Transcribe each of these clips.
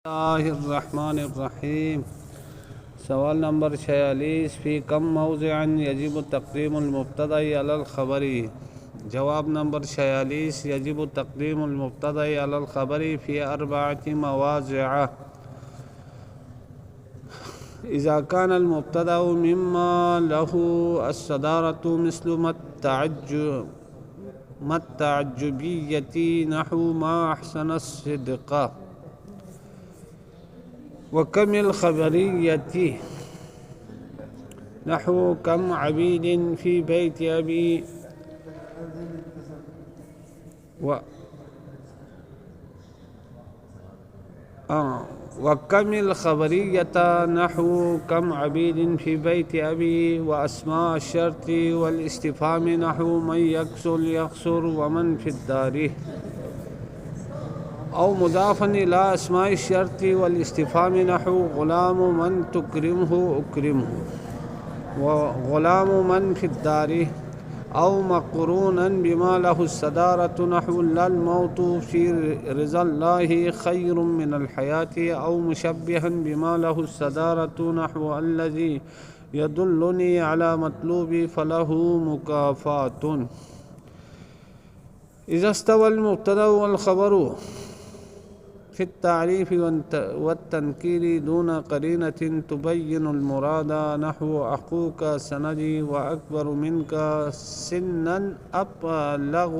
اللہ الرحمن الرحیم۔ سوال نمبر 46 فی کم موضع یجب تقدیم المبتدأ علی الخبر۔ جواب نمبر 46 یجب تقدیم المبتدأ علی الخبر فی 4 مواضع اذا كان المبتدأ مما له الصدارة مثل ما التعجبية نحو ما أحسن الصدق، وكم الخبرية نحو كم عبيد في بيت أبي، وكم الخبرية نحو كم عبيد في بيت أبي، وأسماء الشرط والاستفهام نحو من يكسر ومن في الدار، أو مضافا إلى أسماء الشرط والاستفهام نحو غلام من تكرمه أكرمه، وغلام من في الدار، أو مقرونا بما له الصدارة نحو لا الموت في رضا الله خير من الحياة، أو مشبها بما له الصدارة نحو الذي يدلني على مطلوبي فله مكافأة. إذا استوى المبتدأ والخبر في التعريف والتنكير دون قرينة تبين المراد نحو أخوك سندي وأكبر منك سنا أبلغ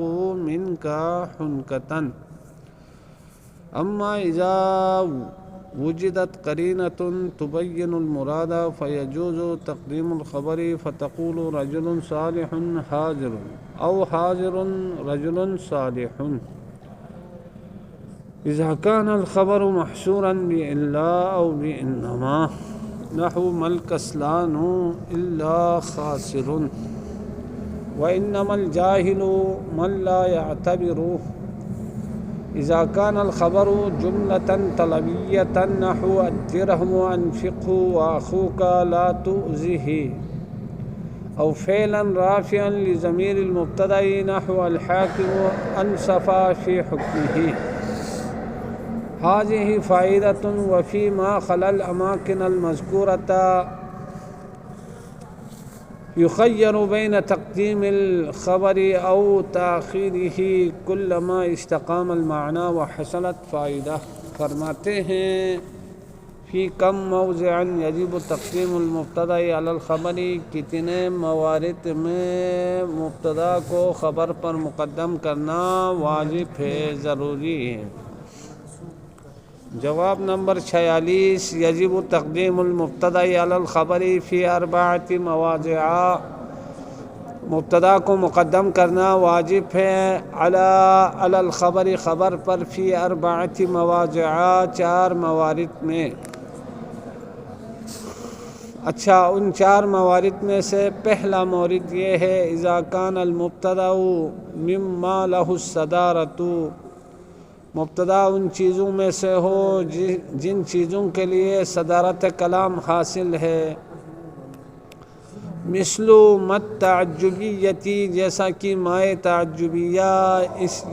منك حنكة. أما إذا وجدت قرينة تبين المراد فيجوز تقديم الخبر، فتقول رجل صالح حاضر، أو حاضر رجل صالح. إذا كان الخبر محصورا بإلا أو بإنما نحو ما الكسلان إلا خاسر، وإنما الجاهل من لا يعتبر. إذا كان الخبر جملة طلبية نحو الدرهم أنفقه وأخوك لا تؤذه، أو فعلا رافعا لضمير المبتدأ نحو الحاكم أنصف في حكمه، هذه فائدة. وفيما خلا الأماكن المذكورة يخير بين تقديم الخبر أو تأخيره كلما استقام المعنى وحصلت فائدة. فرماتے ہیں فی کم موضع یجب تقدیم المبتدأ علی الخبر، کتنے موارد میں مبتدا کو خبر پر مقدم کرنا واجب ہے، ضروری ہے۔ جواب نمبر 46 یجب تقدیم المبتدأ علی الخبر فی 4 مواضع، مبتدا کو مقدم کرنا واجب ہے علی الخبر، خبر پر، فی 4 مواضع 4 موارد میں۔ اچھا، ان 4 موارد میں سے پہلا مورد یہ ہے اذا کان المبتدأ مما لہ الصدارۃ، مبتدا ان چیزوں میں سے ہو جن چیزوں کے لیے صدارت کلام حاصل ہے، مثل مت تعجبیتی، جیسا کہ مائے تعجبیہ،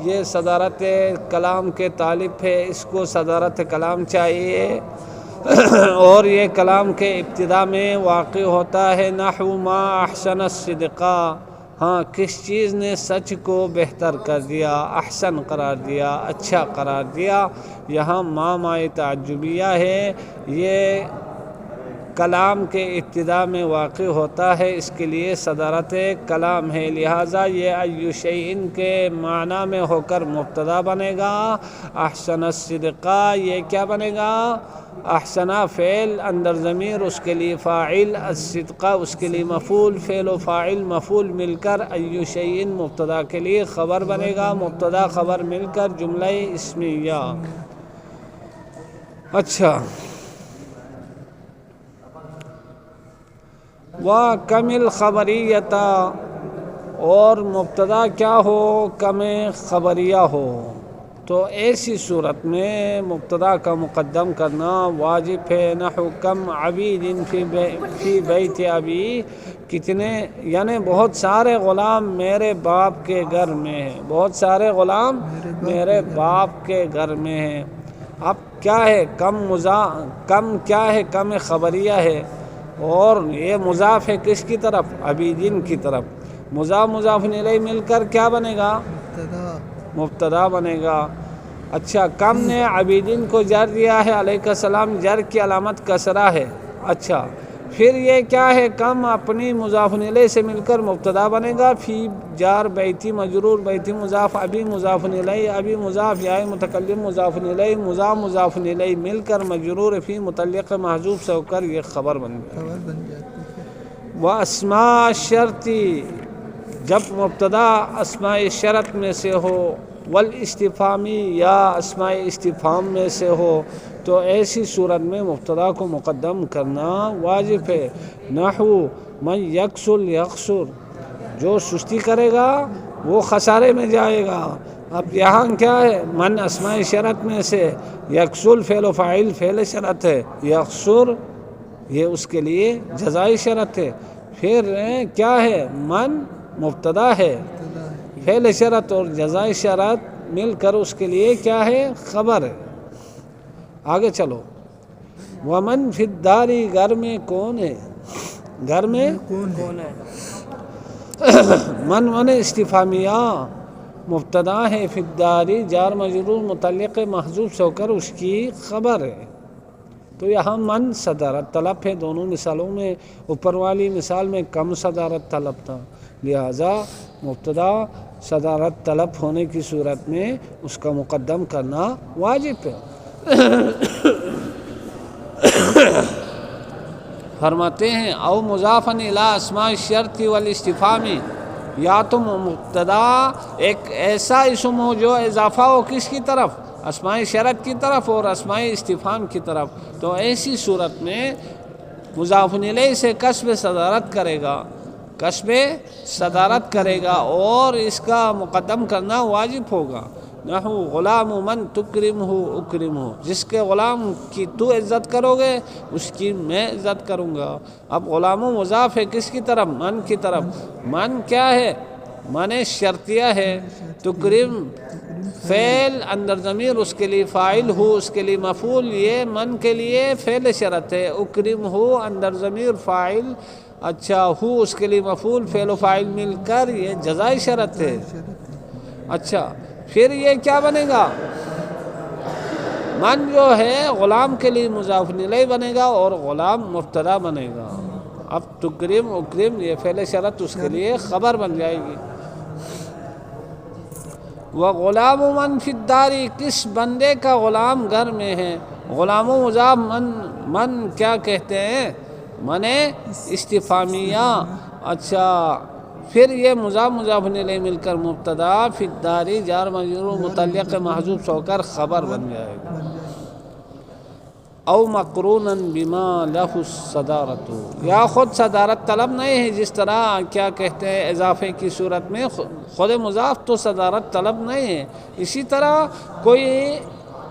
یہ صدارت کلام کے طالب ہے، اس کو صدارت کلام چاہیے اور یہ کلام کے ابتدا میں واقع ہوتا ہے۔ نحو ما احسن الصدقہ، ہاں کس چیز نے سچ کو بہتر کر دیا، احسن قرار دیا، اچھا قرار دیا۔ یہاں مائے تعجبیہ ہے، یہ کلام کے ابتدا میں واقع ہوتا ہے، اس کے لیے صدارت کلام ہے، لہٰذا یہ ای شیء کے معنی میں ہو کر مبتدا بنے گا۔ احسن الصدقہ یہ کیا بنے گا؟ احسنہ فعل، اندر ضمیر، اس کے لیے فاعل، الصدقہ اس کے لیے مفعول، فعل و فاعل مفعول مل کر ای شیء مبتدا کے لیے خبر بنے گا، مبتدا خبر مل کر جملہ اسمیہ۔ اچھا، وَكَمِ الْخَبَرِيَّةَ، اور مبتدا کیا ہو؟ کم خبریہ ہو، تو ایسی صورت میں مبتدا کا مقدم کرنا واجب ہے۔ نحو کم عبید فی بیت ابی، کتنے یعنی بہت سارے غلام میرے باپ کے گھر میں ہیں، بہت سارے غلام میرے باپ کے گھر میں ہیں۔ اب کیا ہے کم کیا ہے، کم خبریہ ہے، اور یہ مضاف ہے کس کی طرف؟ عبیدین کی طرف. مضاف الیہ مل کر کیا بنے گا؟ مبتدا بنے گا. اچھا، کم نے عبیدین کو جر دیا ہے، علیہ السلام، جر کی علامت کسرہ ہے. اچھا، پھر یہ کیا ہے؟ کم اپنی مضاف الیہ سے مل کر مبتدا بنے گا. فی جار بیتی مجرور، بیتی مضاف، ابی مضاف الیہ، ابی مضاف، یا متکلم مضاف الیہ، مضاف الیہ مل کر مجرور فی متعلق محذوف سے ہو کر یہ خبر بن گیا. وہ اسماء شرطی، جب مبتدا اسماء شرط میں سے ہو، والاستفہامی، یا اسماء استفہام میں سے ہو، تو ایسی صورت میں مبتدا کو مقدم کرنا واجب ہے. نحو من یکسل یخسر، جو سستی کرے گا وہ خسارے میں جائے گا. اب یہاں کیا ہے؟ من اسماء شرط میں سے، یکسل فعل و فاعل فعل شرط ہے، یخسر یہ اس کے لیے جزائی شرط ہے. پھر کیا ہے؟ من مبتدا ہے، فعل شرط اور جزائی شرط مل کر اس کے لیے کیا ہے؟ خبر ہے. آگے چلو. ومن فی الدار، گھر میں کون ہے؟ گھر میں کون ہے؟ من استفہامیہ مبتدا ہے، فی الدار جار مجرور متعلق محذوف سے ہو کر اس کی خبر ہے. تو یہاں من صدارت طلب ہے. دونوں مثالوں میں اوپر والی مثال میں کم صدارت طلب تھا، لہذا مبتدا صدارت طلب ہونے کی صورت میں اس کا مقدم کرنا واجب ہے. فرماتے ہیں او مضافا الی اسماء الشرط والاستفہام، یا تو مبتدا ایک ایسا اسم ہو جو اضافہ ہو کس کی طرف؟ اسماء شرط کی طرف اور اسماء استفہام کی طرف. تو ایسی صورت میں مضاف الیہ سے کسب صدارت کرے گا، کسب صدارت کرے گا، اور اس کا مقدم کرنا واجب ہوگا. نحو غلام من تکرمہ اکرمہ، جس کے غلام کی تو عزت کرو گے اس کی میں عزت کروں گا. اب غلام مضاف ہے کس کی طرف؟ من کی طرف. من کیا ہے؟ من شرطیہ ہے. تکرم فعل اندر ضمیر اس کے لیے فاعل ہو، اس کے لیے مفعول، یہ من کے لیے فعل شرط ہے. اکرم ہو اندر ضمیر فاعل، اچھا، ہو اس کے لیے مفعول، فعل و فاعل مل کر یہ جزائی شرط ہے. اچھا، پھر یہ کیا بنے گا؟ من جو ہے غلام کے لیے مضاف الیہ بنے گا اور غلام مبتدا بنے گا. اب تکرم اکرم یہ فعل شرط اس کے لیے خبر بن جائے گی. وغلام من فی الدار، کس بندے کا غلام گھر میں ہے؟ غلام و مضاف. من کیا کہتے ہیں؟ من استفہامیہ. اچھا، پھر یہ مضاف الیہ مل کر مبتدا فی الدار جار مجرور متعلق محذوف سے ہو کر خبر بن جائے گا. او مقرونا بما لہ الصدارت، یا خود صدارت طلب نہیں ہے، جس طرح کیا کہتے ہیں اضافے کی صورت میں خود مضاف تو صدارت طلب نہیں ہے. اسی طرح کوئی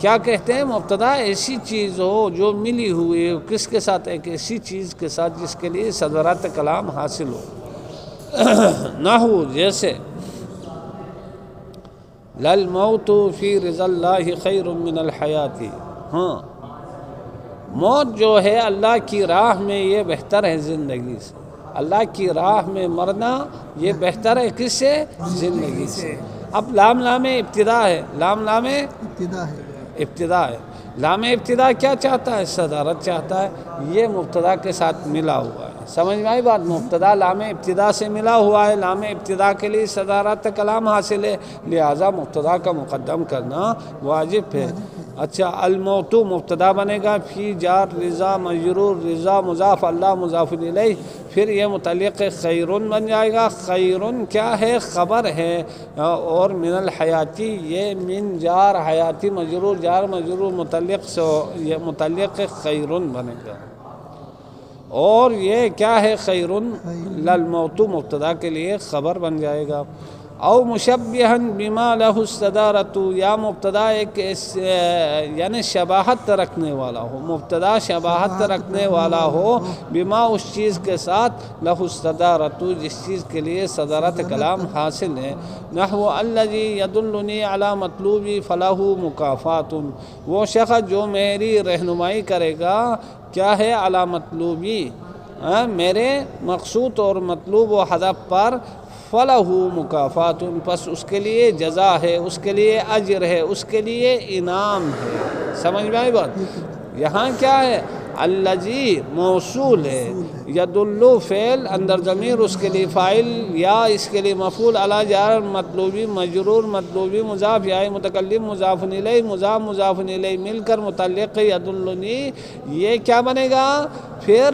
کیا کہتے ہیں مبتدا ایسی چیز ہو جو ملی ہوئی ہو، کس کے ساتھ؟ ایک ایسی چیز کے ساتھ جس کے لیے صدارت کلام حاصل ہو. نحو جیسے للموت فی رضا اللہ خیر من الحیات، ہاں، موت جو ہے اللہ کی راہ میں یہ بہتر ہے زندگی سے. اللہ کی راہ میں مرنا یہ بہتر ہے کس سے؟ زندگی سے. اب لام ابتدا ہے، لام ابتدا ہے. لام ابتدا کیا چاہتا ہے؟ صدارت چاہتا ہے. یہ مبتدا کے ساتھ ملا ہوا ہے. سمجھ میں آئی بات؟ مبتدا لام ابتدا سے ملا ہوا ہے، لام ابتدا کے لیے صدارت کلام حاصل ہے، لہذا مبتدا کا مقدم کرنا واجب ہے. اچھا، الموت مبتدا بنے گا، فی جار رضا مجرور، رضا مضاف، اللہ مضاف الیہ، پھر یہ متعلق خیرن بن جائے گا. خیرن کیا ہے؟ خبر ہے. اور من الحیاتی، یہ من جار حیاتی مجرور، جار مجرور متعلق سے یہ متعلق خیرن بنے گا. اور یہ کیا ہے؟ خیرن للموت مبتدا کے لیے خبر بن جائے گا. او مشبہن بما لہ الصدارۃ، یا مبتدا ایک یعنی شباہت رکھنے والا ہو، مبتدا شباہت رکھنے والا ہو بما اس چیز کے ساتھ لہ الصدارۃ جس چیز کے لیے صدارت کلام حاصل ہے، نحو الذی یدلنی علی مطلوبی فلہ مکافات، وہ شخص جو میری رہنمائی کرے گا کیا ہے علی مطلوبی، میرے مقصود اور مطلوب و ہدف پر، فلہ مکافات، پس اس کے لیے جزا ہے، اس کے لیے اجر ہے، اس کے لیے انعام ہے۔ سمجھ میں آئی بات؟ یہاں کیا ہے؟ الذی موصول ہے، یدلو فعل اندر ضمیر اس کے لیے فاعل، یا اس کے لیے مفعول اعلی جار مطلوبی مجرور مطلوبی مضاف، یا متکلم مضاف الیہ مضاف الیہ مل کر متعلق یدلنی، یہ کیا بنے گا پھر؟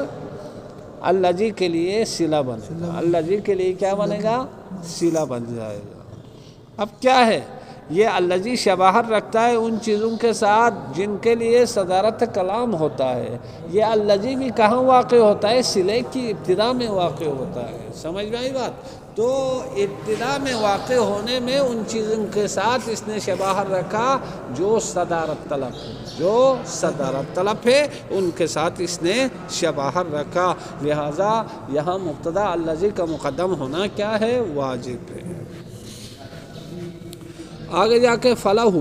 الذی کے لیے صلہ بنے گا، الذی کے لیے کیا بنے گا؟ صلہ بن جائے گا۔ اب کیا ہے یہ الذی شباہت رکھتا ہے ان چیزوں کے ساتھ جن کے لیے صدارت کلام ہوتا ہے۔ یہ الذی بھی کہاں واقع ہوتا ہے؟ صلے کی ابتدا میں واقع ہوتا ہے۔ سمجھ میں آئی بات؟ تو ابتدا میں واقع ہونے میں ان چیزوں کے ساتھ اس نے شباہت رکھا جو صدارت طلب ہے، جو صدارت طلب ہے ان کے ساتھ اس نے شباہت رکھا، لہٰذا یہاں مبتدا الذی کا مقدم ہونا کیا ہے؟ واجب ہے۔ آگے جا کے فلہ،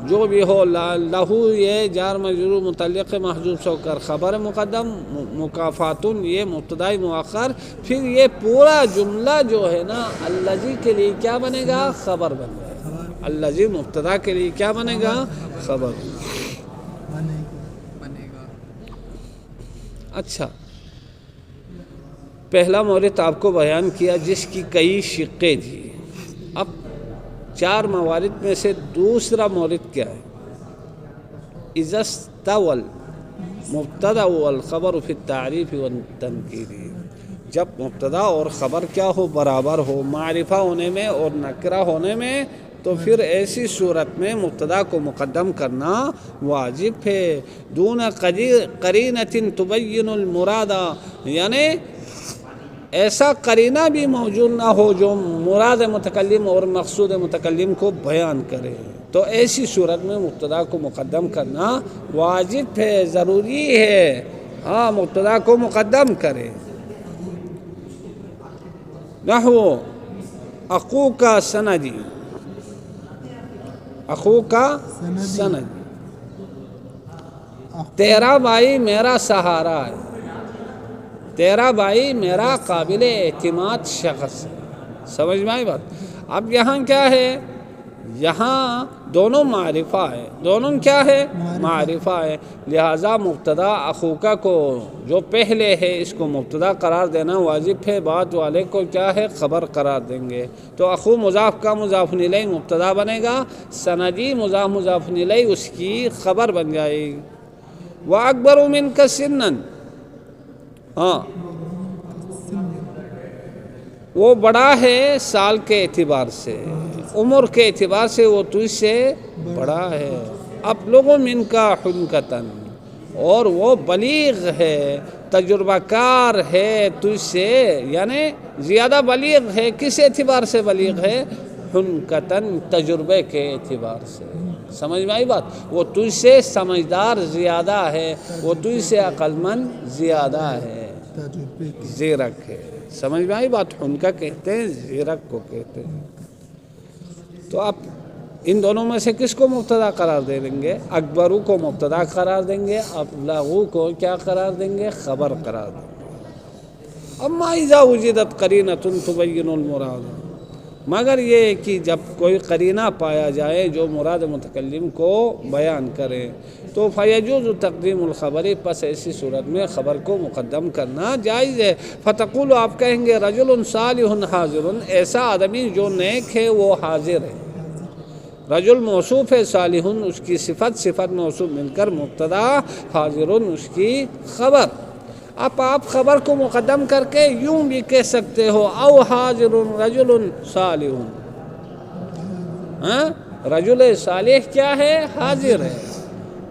جو بھی ہو، لہو یہ جار مجرور متعلق محذوف ہو کر خبر مقدم، مکافاتن یہ مبتدائی مؤخر، پھر یہ پورا جملہ جو ہے نا الذی کے لیے کیا بنے گا؟ خبر بن جائے گا۔ الذی مبتدا کے لیے کیا بنے گا؟ خبر بنے گا۔ اچھا، پہلا مورد آپ کو بیان کیا جس کی کئی شقیں تھی۔ اب چار موارد میں سے دوسرا مورد کیا ہے؟ اذا استوى المبتدا والخبر فی التعریف والتنکیر، جب مبتدا اور خبر کیا ہو؟ برابر ہو، معرفہ ہونے میں اور نکرہ ہونے میں، تو پھر ایسی صورت میں مبتدا کو مقدم کرنا واجب ہے، دون قرینۃ تبین المراد، یعنی ایسا قرینہ بھی موجود نہ ہو جو مراد متکلم اور مقصود متکلم کو بیان کرے، تو ایسی صورت میں مبتدا کو مقدم کرنا واجب ہے، ضروری ہے، ہاں مبتدا کو مقدم کرے۔ نحو اخوک سندی، اخوک سندی، تیرا بھائی میرا سہارا ہے، تیرا بھائی میرا قابل اعتماد شخص ہے۔ سمجھ میں آئی بات؟ اب یہاں کیا ہے؟ یہاں دونوں معرفہ ہے، دونوں کیا ہے؟ معرفہ ہے، لہٰذا مبتدا اخوکا کو جو پہلے ہے اس کو مبتدا قرار دینا واجب ہے، بعد والے کو کیا ہے؟ خبر قرار دیں گے، تو اخو مضاف کا مضاف الیہ مبتدا بنے گا، سندی مضاف الیہ اس کی خبر بن جائے گی۔ وَأَكْبَرُ مِنْكَ سِنًّا، ہاں وہ بڑا ہے سال کے اعتبار سے، عمر کے اعتبار سے وہ تجھ سے بڑا ہے۔ ابلغ منک حنکۃ، اور وہ بلیغ ہے، تجربہ کار ہے تجھ سے، یعنی زیادہ بلیغ ہے۔ کس اعتبار سے بلیغ ہے؟ حنکۃ، تجربے کے اعتبار سے۔ سمجھ میں آئی بات؟ وہ تجھ سے سمجھدار زیادہ ہے، وہ تجھ سے عقل مند زیادہ ہے، زیرک ہے۔ سمجھ میں آئی بات؟ حنکا کہتے ہیں، زیرک کو کہتے ہیں۔ تو اب ان دونوں میں سے کس کو مبتدا قرار دے دیں گے؟ اکبرو کو مبتدا قرار دیں گے، ابلغو کو کیا قرار دیں گے؟ خبر قرار دیں گے۔ اما اذا وجدت قرینۃ تبین المراد، مگر یہ کہ جب کوئی قرینہ پایا جائے جو مراد متکلم کو بیان کرے، تو فیجوز تقدیم الخبر، پس ایسی صورت میں خبر کو مقدم کرنا جائز ہے۔ فتقول، آپ کہیں گے رجل صالح حاضر، ایسا آدمی جو نیک ہے وہ حاضر ہے۔ رجل موصوف ہے، صالح اس کی صفت موصوف مل کر مبتدا، حاضر اس کی خبر۔ اب آپ خبر کو مقدم کر کے یوں بھی کہہ سکتے ہو، او حاضر رجل صالح، رجل صالح کیا ہے؟ حاضر ہے،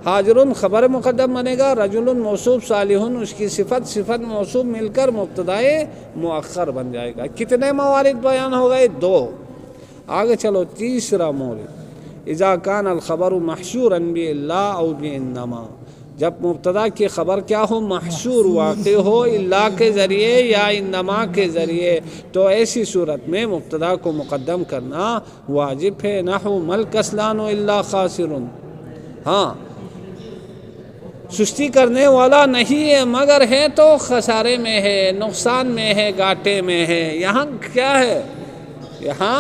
حاضرن خبر مقدم بنے گا، رجل موصوف صالحن اس کی صفت موصوف مل کر مبتدائے مؤخر بن جائے گا۔ کتنے موارد بیان ہو گئے؟ 2۔ آگے چلو تیسرا مورد، اذا کان الخبر محشورا باللہ او بانما، جب مبتدا کی خبر کیا ہو؟ محشور واقع ہو اللہ کے ذریعے یا انما کے ذریعے، تو ایسی صورت میں مبتدا کو مقدم کرنا واجب ہے۔ نحو مل کسلان الا خاسر، ہاں سستی کرنے والا نہیں ہے مگر ہے تو خسارے میں ہے، نقصان میں ہے، گھاٹے میں ہے۔ یہاں کیا ہے؟ یہاں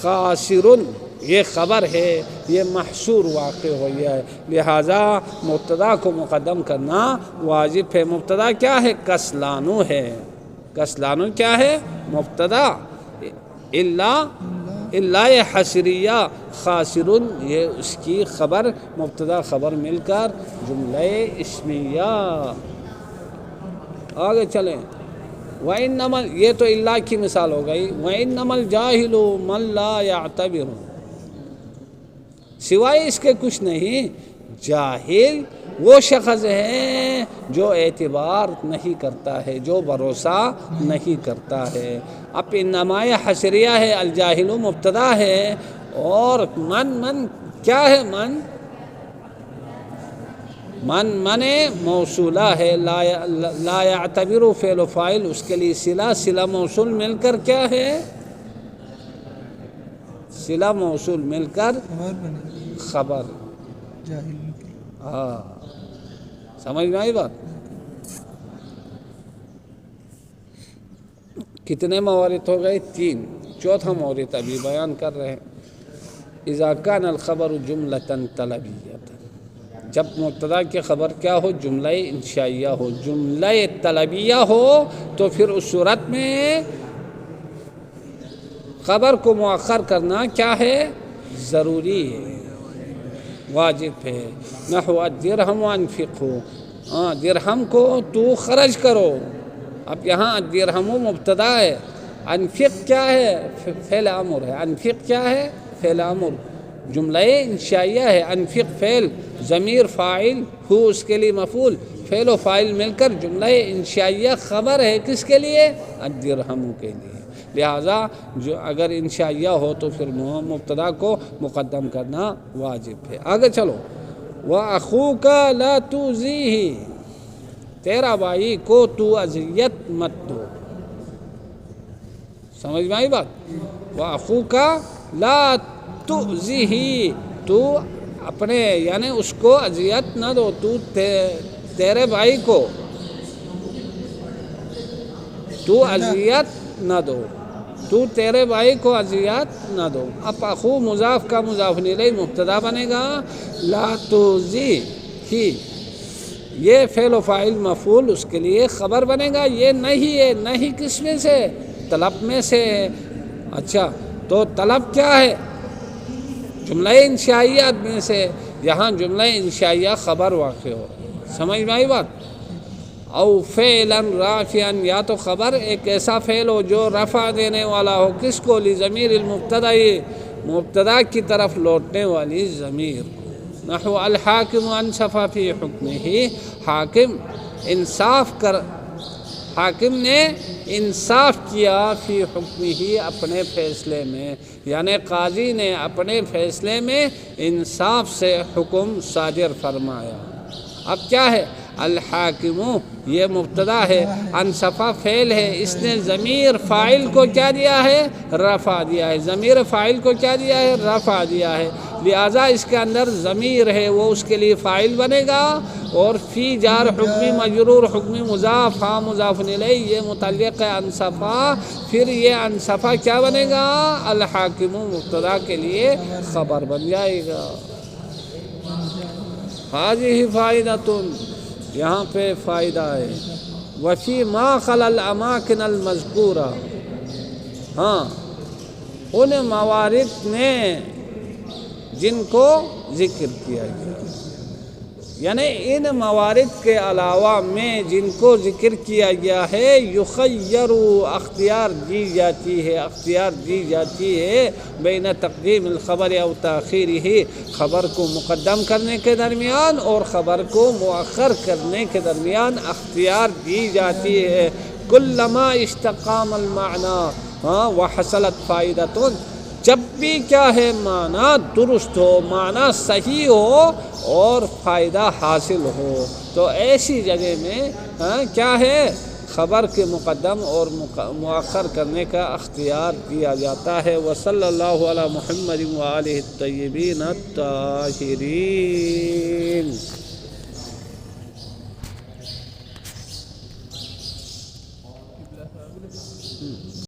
خاسرن یہ خبر ہے، یہ محصور واقع ہوئی ہے، لہذا مبتدا کو مقدم کرنا واجب ہے۔ مبتدا کیا ہے؟ کسلانو ہے۔ کسلانو کیا ہے؟ مبتدا، اللہ حسریہ، خاسرن یہ اس کی خبر، مبتدا خبر مل کر جملہ اسمیہ۔ آگے چلیں، وَإِنَّمَا، یہ تو اللہ کی مثال ہو گئی۔ وَإِنَّمَا الْجَاهِلُ مَنْ لَا يَعْتَبِرُ، سوائے اس کے کچھ نہیں، جاہل وہ شخص ہے جو اعتبار نہیں کرتا ہے، جو بھروسہ نہیں کرتا ہے۔ اب انما حسریہ ہے، الجاہل مبتدا ہے، اور من کیا ہے؟ من موصولہ ہے، لا یعتبر فعل و فاعل، اس کے لیے صلہ موصول مل کر کیا ہے؟ صلہ موصول مل کر خبر۔ ہاں سمجھ میں آئی بات؟ کتنے موارد ہو گئے؟ 3۔ چوتھا مورد ابھی بیان کر رہے ہیں، اذا کان الخبر جملۃ طلبیۃ، جب مبتدا کی خبر کیا ہو؟ جملہ انشائیہ ہو، جملہ طلبیہ ہو، تو پھر اس صورت میں خبر کو مؤخر کرنا کیا ہے؟ ضروری ہے، واجب ہے۔ نحو الدرہم انفقہ، درہم کو تو خرچ کرو۔ اب یہاں الدرہم مبتدا ہے، انفق کیا ہے؟ فعل امر ہے۔ انفق کیا ہے؟ فعل امر، جملہ انشائیہ ہے۔ انفق فعل، ضمیر فاعل، ہو اس کے لیے مفعول، فعل و فاعل مل کر جملہ انشائیہ خبر ہے، کس کے لیے؟ الدرہم کے لیے۔ لہٰذا جو اگر انشائیہ ہو تو پھر مبتدا کو مقدم کرنا واجب ہے۔ آگے چلو، وَأَخُوكَ لَا تُؤْذِيهِ، تیرا بھائی کو تو اذیت مت دو۔ سمجھ میں آئی بات؟ وَأَخُوكَ لَا تُؤْذِيهِ، تو اپنے یعنی اس کو اذیت نہ دو، تو تیرے بھائی کو تو اذیت نہ دو، تو تیرے بھائی کو اذیت نہ دو۔ اب اخو مضاف کا مضاف الیہ مبتدا بنے گا، لا تؤذیہ یہ فعل و فاعل مفعول اس کے لیے خبر بنے گا۔ یہ نہیں ہے، نہیں کس میں سے؟ طلب میں سے ہے۔ اچھا تو طلب کیا ہے؟ جملہ انشائیات میں سے، یہاں جملہ انشائیہ خبر واقع ہو۔ سمجھ میں آئی بات؟ او فعلا رافعا، یا تو خبر ایک ایسا فعل ہو جو رفع دینے والا ہو، کس کو؟ لضمیر المبتدا، مبتدا کی طرف لوٹنے والی ضمیر کو۔ نحو الحاکم انصف فی حکمہ، حاکم نے انصاف کیا فی حکمہ، اپنے فیصلے میں، یعنی قاضی نے اپنے فیصلے میں انصاف سے حکم صادر فرمایا۔ اب کیا ہے؟ الحاکم یہ مبتدا ہے، انصفا فعل ہے، اس نے ضمیر فاعل کو کیا دیا ہے؟ رفع دیا ہے۔ ضمیر فاعل کو کیا دیا ہے؟ رفع دیا ہے، لہذا اس کے اندر ضمیر ہے، وہ اس کے لیے فاعل بنے گا، اور فی جار حکمی مجرور، حکمی مضاف، ہاں مضاف الیہ، یہ متعلق ہے انصفا، پھر یہ انصفا کیا بنے گا؟ الحاکم مبتدا کے لیے خبر بن جائے گا۔ ہذہ فائدۃ، یہاں پہ فائدہ ہے، وفی ما خلا الاماکن المذکورہ، ہاں ان موارد میں جن کو ذکر کیا گیا، یعنی ان موارد کے علاوہ میں جن کو ذکر کیا گیا ہے یخیر اختیار دی جاتی ہے بین تقدیم الخبر او تاخیرہ، خبر کو مقدم کرنے کے درمیان اور خبر کو مؤخر کرنے کے درمیان اختیار دی جاتی ہے۔ کلما استقام المعنی وحصلت فائدۃ، جب بھی کیا ہے معنی درست ہو، معنی صحیح ہو اور فائدہ حاصل ہو، تو ایسی جگہ میں کیا ہے خبر کے مقدم اور مؤخر کرنے کا اختیار دیا جاتا ہے۔ وصلی اللہ علی محمد وآلہ الطیبین الطاہرین۔